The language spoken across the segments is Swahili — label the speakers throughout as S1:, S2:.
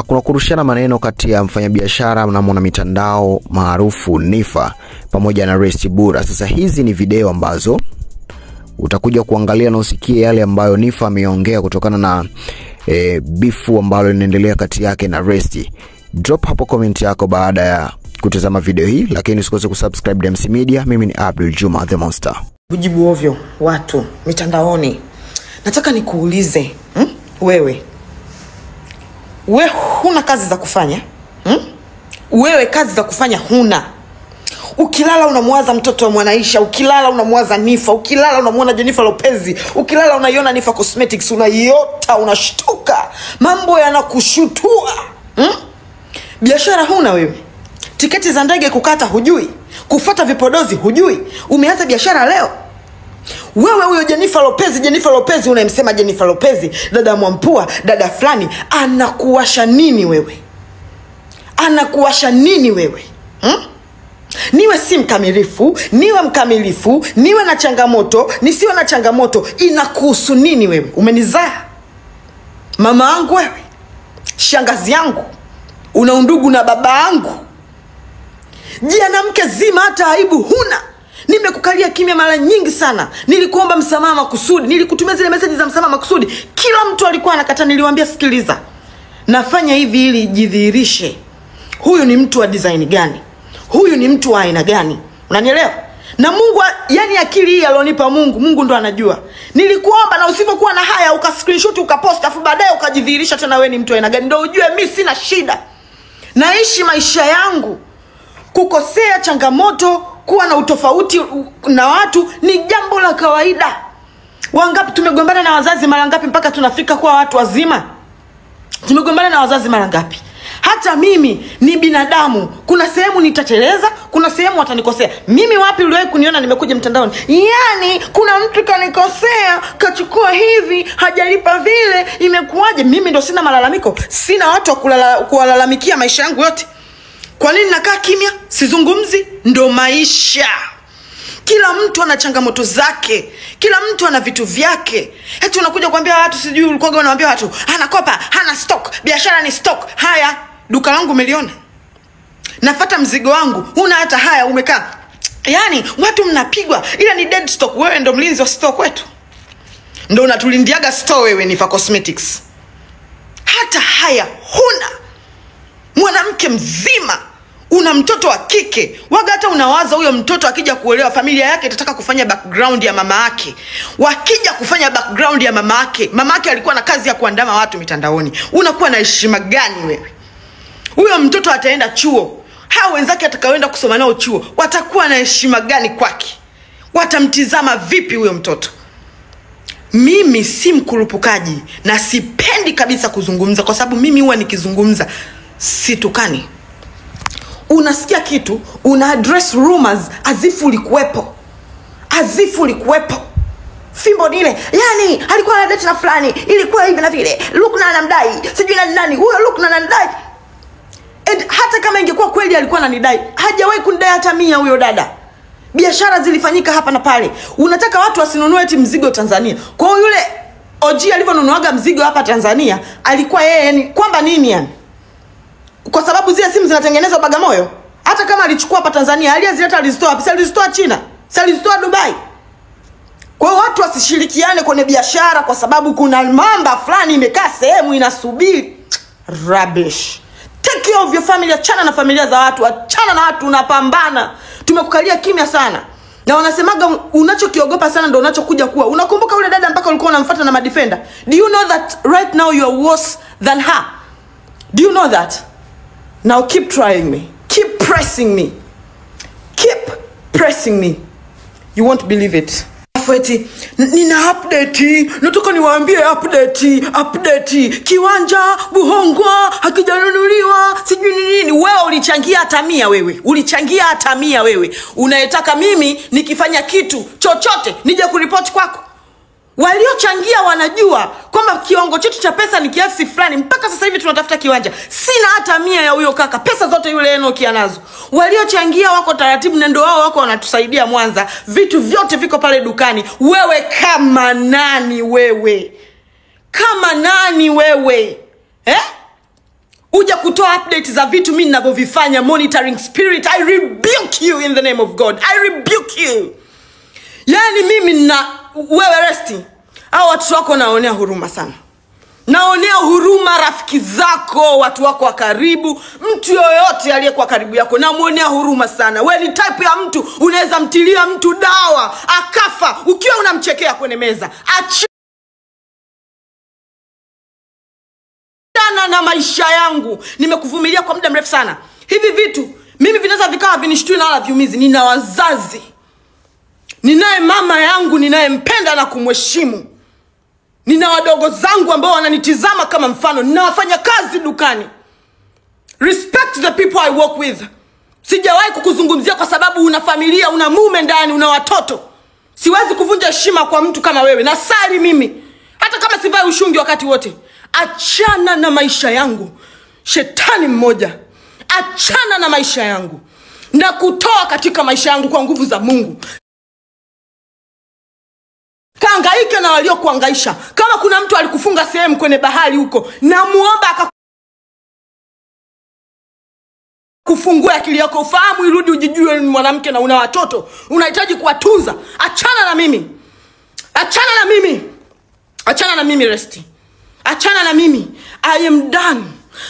S1: Kuna kurushana maneno kati ya mfanyabiashara na mwanamtandao maarufu Nifa pamoja na Resti Bura. Sasa hizi ni video ambazo utakuja kuangalia na usikie yale ambayo Nifa ameongea kutokana na bifu ambalo linaendelea kati yake na Resti. Drop hapo comment yako baada ya kutazama video hii, lakini usikose kusubscribe DMC Media. Mimi ni Abdul Juma the Monster.
S2: Ujibu ovyo watu mitandaoni. Nataka nikuulize, wewe huna kazi za kufanya? Wewe kazi za kufanya huna. Ukilala unamwaza mtoto wa Mwanaisha, ukilala unamwaza Nifa, ukilala unamuona Jennifer Lopez, ukilala unaiona Nifa Cosmetics, unaiota, unashtuka, mambo yanakushutua. Biashara huna wewe. Tiketi za ndege kukata hujui, kufuata vipodozi hujui. Umeanza biashara leo. Wewe huyo Jennifer Lopez unayemsema Jennifer Lopez, dada Mwampua, dada fulani, anakuwasha nini wewe? Anakuwasha nini wewe? Niwe si mkamilifu, niwe mkamilifu, niwe na changamoto, nisiwe na changamoto, inakuhusu nini wewe? Umenizaa mama yangu wewe, shangazi yangu, una undugu na baba yangu. Jana mke zima hata aibu huna. Nimekukalia kimya mara nyingi sana. Nilikuomba msamaha makusudi, nilikutumia zile message za msamaha makusudi. Kila mtu alikuwa anakata. Niliwaambia sikiliza, nafanya hivi ili jidhihirishe huyu ni mtu wa design gani, huyu ni mtu wa aina gani. Unanielewa? Na Mungu, yani akili hii alionipa Mungu ndo anajua. Nilikuomba na usipokuwa na haya uka screenshot ukapost afu baadaye ukajidhihirisha tena wewe ni mtu wa aina gani, ndio ujue mimi sina shida. Naishi maisha yangu. Kukosea, changamoto, kuwa na utofauti na watu ni jambo la kawaida. Wangapi tumegombana na wazazi mara ngapi mpaka tunafika kuwa watu wazima? Tumegombana na wazazi mara ngapi? Hata mimi ni binadamu. Kuna sehemu nitateleza, kuna sehemu watanikosea. Mimi wapi uliwahi kuniona nimekuja mtandaoni? Yani kuna mtu kanikosea, kachukua hivi, hajalipa vile, imekuaje? Mimi ndo sina malalamiko. Sina watu wa kulalamikia maisha yangu yote. Kwa nini nakaa kimya? Sizungumzi? Ndo maisha. Kila mtu ana changamoto zake, kila mtu ana vitu vyake. Eti unakuja kuambia watu sijui ulikuwa unawaambia watu anakopa, hana stock, biashara ni stock. Haya, duka langu umeliona? Nafuata mzigo wangu, huna hata haya umekaa. Yani watu mnapigwa, ila ni dead stock. Wewe ndo mlinzi wa stock wetu. Ndo unatulindiaga store wewe Nifa Cosmetics. Hata haya huna. Mwanamke mzima, una mtoto wa kike. Waga hata unawaza huyo mtoto akija kuolewa familia yake itataka kufanya background ya mama yake. Wakija kufanya background ya mama yake alikuwa na kazi ya kuandama watu mitandaoni. Unakuwa na heshima gani wewe? Huyo mtoto ataenda chuo. Hao wenzake atakaoenda kusoma nao chuo watakuwa na heshima gani kwake? Watamtizama vipi huyo mtoto? Mimi si mkurupukaji na sipendi kabisa kuzungumza, kwa sababu mimi huwa nikizungumza situkani. Unasikia kitu, una address rumors azifu ulikuwepo. Fimbo nile, yani alikuwa na date na fulani, ilikuwa hivi na vile, Lukna anamdai, sijui nani, huyo Lukna anamdai. Hata kama ingekuwa kweli alikuwa ananidai, hajawahi kunidai hata 100 huyo dada. Biashara zilifanyika hapa na pale. Unataka watu wasinunue eti mzigo Tanzania. Kwa hiyo yule OG alivyonunuaga mzigo hapa Tanzania, alikuwa yeye yani kwamba nini yani? Kwa sababu zile simu zinatengenezwa Bagamoyo. Hata kama alichukua hapa Tanzania, aliyezileta alizitoa wapi? Alizitoa China, alizitoa Dubai. Kwa hiyo watu wasishirikiane kwenye biashara kwa sababu kuna mamba fulani imekaa sehemu inasubiri. Rubbish. Take care of your family. Achana na familia za watu, achana na watu, unapambana. Tumekukalia kimya sana. Na wanasemaga unachokiogopa sana ndio unachokuja kuwa. Unakumbuka yule dada mpaka ulikuwa unamfuata na madefender? Do you know that right now you are worse than her? Do you know that? Now keep trying me. Keep pressing me. Keep pressing me. You won't believe it. Afweti, nina update. Nataka niwaambie update. Kiwanja Buhongwa hakijanunuliwa. Sijui nini. Wewe ulichangia hata 100 wewe. Ulichangia hata 100 wewe. Unayetaka mimi nikifanya kitu chochote nije kuripoti kwako? Waliochangia wanajua kwamba kiwango chetu cha pesa ni kiasi fulani. Mpaka sasa hivi tunatafuta kiwanja. Sina hata 100 ya huyo kaka. Pesa zote yule Enoki anazo. Waliochangia wako taratibu na ndio wao wako wanatusaidia Mwanza. Vitu vyote viko pale dukani. Wewe kama nani wewe? Kama nani wewe? Uja kutoa update za vitu mimi ninavyovifanya, monitoring spirit. I rebuke you in the name of God. I rebuke you. Yani mimi na wewe Resti, hao watu wako naonea huruma sana. Naonea huruma rafiki zako, watu wako wa karibu, mtu yoyote aliyekuwa karibu yako namuonea huruma sana. Wewe ni type ya mtu unaweza mtilia mtu dawa akafa ukiwa unamchekea kwenye meza. Achana na maisha yangu. Nimekuvumilia kwa muda mrefu sana. Hivi vitu mimi vinaweza vikawa vinishtui na wala viumizi. Nina wazazi. Ninaye mama yangu ninayempenda na kumheshimu. Nina wadogo zangu ambao wananitizama kama mfano. Ninawafanya kazi dukani. Respect the people I work with. Sijawahi kukuzungumzia kwa sababu una familia, una mume ndani, una watoto. Siwezi kuvunja heshima kwa mtu kama wewe. Nasali mimi hata kama sivai ushungi wakati wote. Achana na maisha yangu, shetani mmoja. Achana na maisha yangu na kutoa katika maisha yangu kwa nguvu za Mungu. Kaangaike na walio kuangaisha. Kama kuna mtu alikufunga sehemu kwenye bahari huko, namuomba akakufungua akili yako, ufahamu irudi, ujijue ni mwanamke na una watoto, unahitaji kuwatunza. Achana na mimi. Achana na mimi. Achana na mimi Resti. Achana na mimi. I am done.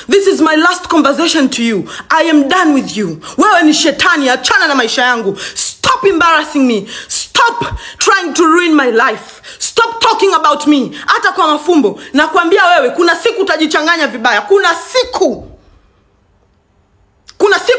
S2: This is my last conversation to you. I am done with you. Wewe ni shetani, achana na maisha yangu. Stop embarrassing me. Stop trying to ruin my life. Stop talking about me. Hata kwa mafumbo. Nakwambia wewe, kuna siku utajichanganya vibaya. Kuna siku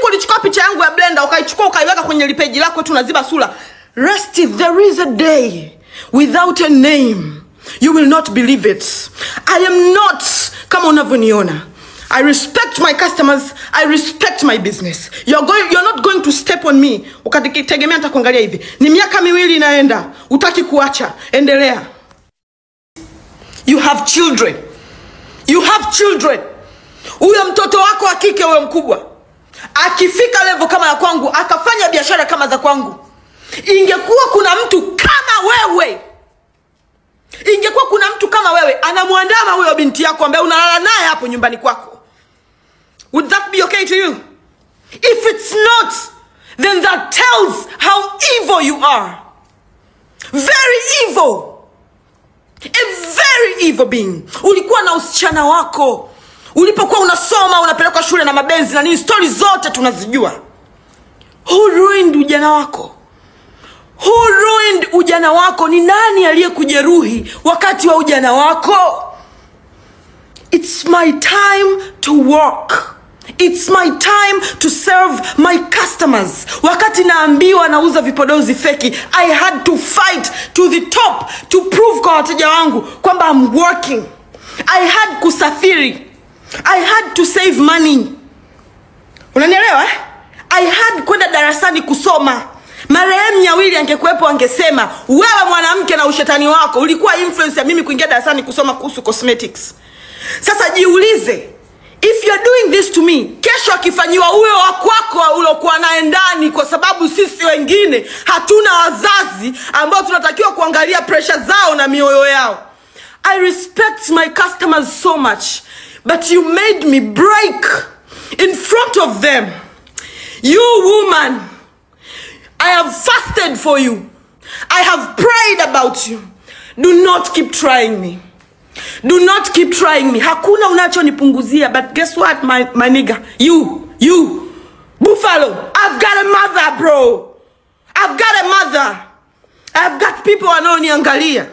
S2: ulichukua picha yangu ya Blender, ukaichukua ukaiweka kwenye lipeji lako, tunaziba sura. Resti, there is a day without a name. You will not believe it. I am not kama unavyoniona. I respect my customers. I respect my business. You're not going to step on me. Ukitegemea nitakuangalia hivi. Ni miaka miwili inaenda. Utaki kuacha. Endelea. You have children. You have children. Huyo mtoto wako wa kike, huyo mkubwa, akifika level kama ya kwangu, akafanya biashara kama za kwangu, ingekuwa kuna mtu kama wewe, ingekuwa kuna mtu kama wewe anamuandama huyo binti yako ambaye unalala naye hapo nyumbani kwako, would that be okay to you? If it's not, then that tells how evil you are. Very evil. A very evil being. Ulikuwa na usichana wako, ulipokuwa unasoma, unapelekwa shule na mabenzi na nini, story zote tunazijua. Who ruined ujana wako? Who ruined ujana wako? Ni nani aliyekujeruhi wakati wa ujana wako? It's my time to work. It's my time to serve my customers. Wakati naambiwa nauza vipodozi feki, I had to fight to the top to prove kwa wateja wangu kwamba I'm working. I had kusafiri. I had to save money. Unanielewa? I had kwenda darasani kusoma. Marehemu Nyawili angekuepo angesema, wewe mwanamke na ushetani wako ulikuwa influence ya mimi kuingia darasani kusoma kuhusu cosmetics. Sasa jiulize, if you're doing this to me, kesho akifanyiwa huyo wa kwako ulokuwa naye ndani, kwa sababu sisi wengine hatuna wazazi ambao tunatakiwa kuangalia pressure zao na mioyo yao. I respect my customers so much, but you made me break in front of them. You woman, I have fasted for you. I have prayed about you. Do not keep trying me. Do not keep trying me. Hakuna unachonipunguzia, but guess what, my nigga? You, Buffalo, I've got a mother, bro. I've got a mother. I've got people wanaoniangalia.